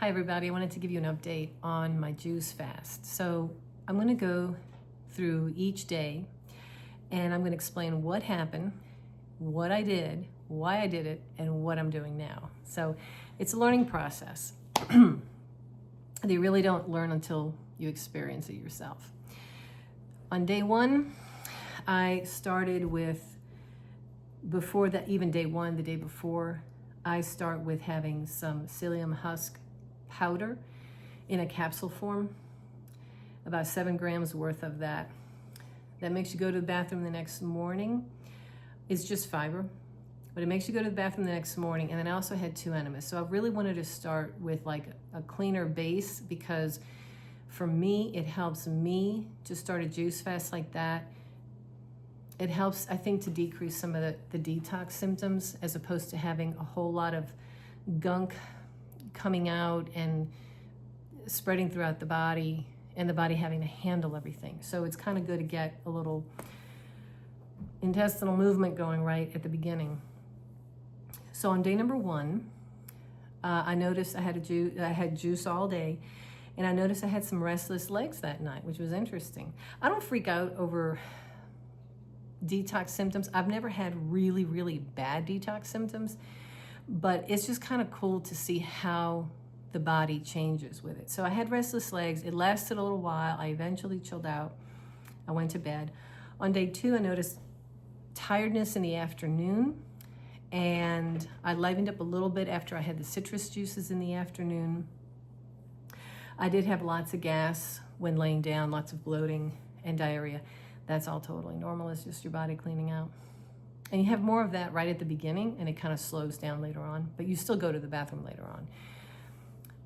Hi everybody, I wanted to give you an update on my juice fast. So I'm going to go through each day and I'm going to explain what happened, what I did, why I did it, and what I'm doing now. So it's a learning process. You really don't learn until you experience it yourself. On day one, I started with, before that, even day one, the day before, I start with having some psyllium husk powder in a capsule form, about 7 grams worth of that. That makes you go to the bathroom the next morning. It's just fiber, but it makes you go to the bathroom the next morning. And then I also had 2 enemas. So I really wanted to start with like a cleaner base, because for me, it helps me to start a juice fast like that. It helps, I think, to decrease some of the detox symptoms, as opposed to having a whole lot of gunk coming out and spreading throughout the body, and the body having to handle everything. So it's kind of good to get a little intestinal movement going right at the beginning. So on day number 1, I noticed I had juice all day, and I noticed I had some restless legs that night, which was interesting. I don't freak out over detox symptoms. I've never had really, really bad detox symptoms, but it's just kind of cool to see how the body changes with it. So I had restless legs. It lasted a little while. I eventually chilled out. I went to bed. On day 2, I noticed tiredness in the afternoon, and I livened up a little bit after I had the citrus juices in the afternoon. I did have lots of gas when laying down, lots of bloating and diarrhea. That's all totally normal. It's just your body cleaning out. And you have more of that right at the beginning, and it kind of slows down later on, but you still go to the bathroom later on.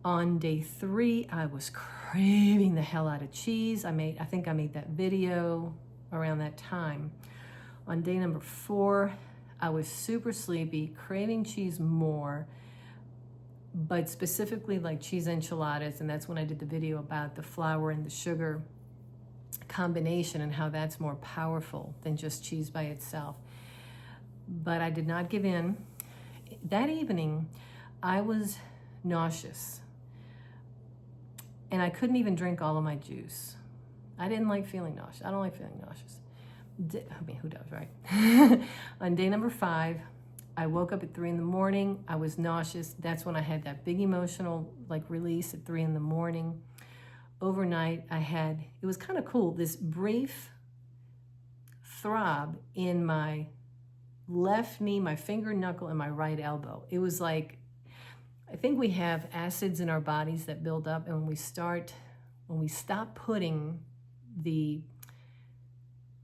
On day 3, I was craving the hell out of cheese. I think I made that video around that time. On day number 4, I was super sleepy, craving cheese more, but specifically like cheese enchiladas, and that's when I did the video about the flour and the sugar combination and how that's more powerful than just cheese by itself. But I did not give in. That evening, I was nauseous, and I couldn't even drink all of my juice. I didn't like feeling nauseous. I don't like feeling nauseous. I mean, who does, right? On day number 5, I woke up at 3 in the morning. I was nauseous. That's when I had that big emotional release at 3 in the morning. Overnight, it was kind of cool, this brief throb in my left knee, my finger knuckle, and my right elbow. It was like, I think we have acids in our bodies that build up, and when we stop putting the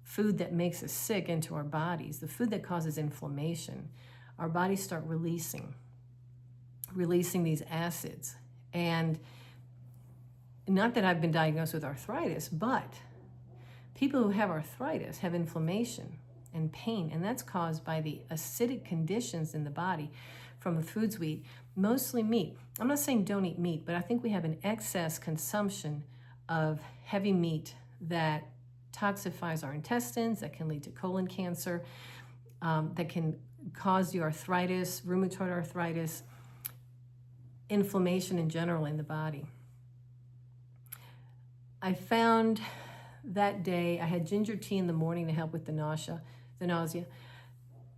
food that makes us sick into our bodies, the food that causes inflammation, our bodies start releasing these acids. And not that I've been diagnosed with arthritis, but people who have arthritis have inflammation and pain, and that's caused by the acidic conditions in the body from the foods we eat, mostly meat. I'm not saying don't eat meat, but I think we have an excess consumption of heavy meat that toxifies our intestines, that can lead to colon cancer, that can cause the arthritis, rheumatoid arthritis, inflammation in general in the body. I found that day, I had ginger tea in the morning to help with the nausea.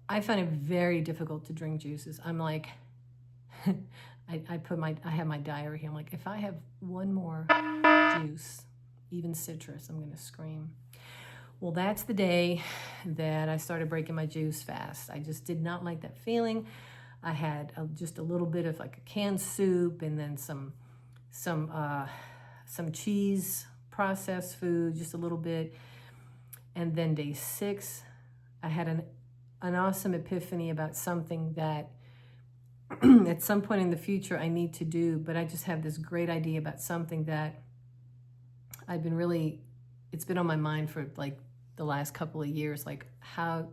I found it very difficult to drink juices. I'm like, I have my diary here. I'm like, if I have one more juice, even citrus, I'm gonna scream. Well, that's the day that I started breaking my juice fast. I just did not like that feeling. I had just a little bit of like a canned soup, and then some cheese, processed food, just a little bit. And then day 6, I had an awesome epiphany about something that at some point in the future I need to do, but I just have this great idea about something that it's been on my mind for like the last couple of years, like how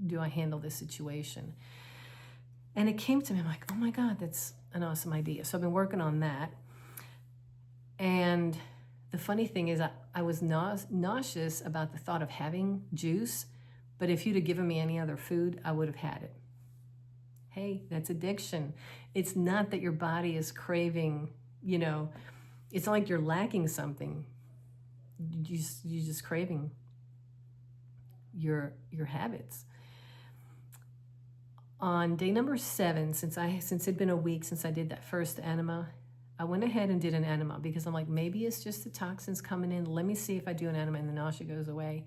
do I handle this situation? And it came to me, I'm like, oh my God, that's an awesome idea. So I've been working on that. And the funny thing is I was nauseous about the thought of having juice, but if you'd have given me any other food, I would have had it. Hey, that's addiction. It's not that your body is craving you know, it's not like you're lacking something. You're just craving your habits. On day number 7, since it'd been a week since I did that first enema, I went ahead and did an enema because I'm like, maybe it's just the toxins coming in. Let me see if I do an enema and the nausea goes away.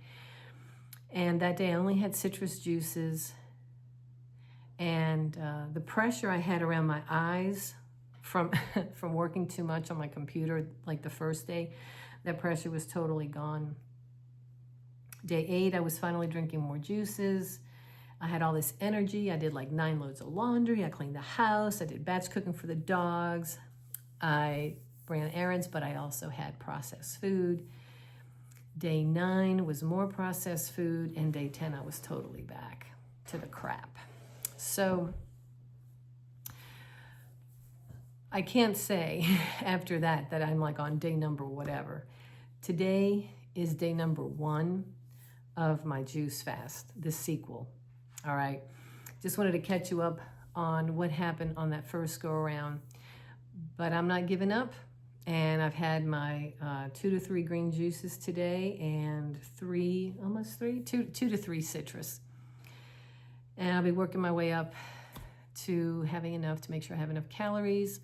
And that day I only had citrus juices, and the pressure I had around my eyes from from working too much on my computer, like the first day, that pressure was totally gone. Day 8, I was finally drinking more juices. I had all this energy. I did like 9 loads of laundry. I cleaned the house. I did batch cooking for the dogs. I ran errands, but I also had processed food. Day 9 was more processed food, and day 10 I was totally back to the crap. So I can't say after that I'm like on day number whatever. Today is day number 1 of my juice fast, the sequel. All right, just wanted to catch you up on what happened on that first go around, but I'm not giving up. And I've had my 2 to 3 green juices today, and 2 to 3 citrus. And I'll be working my way up to having enough to make sure I have enough calories,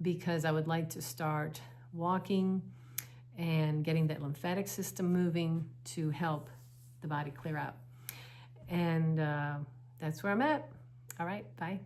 because I would like to start walking and getting that lymphatic system moving to help the body clear out. And that's where I'm at. All right, bye.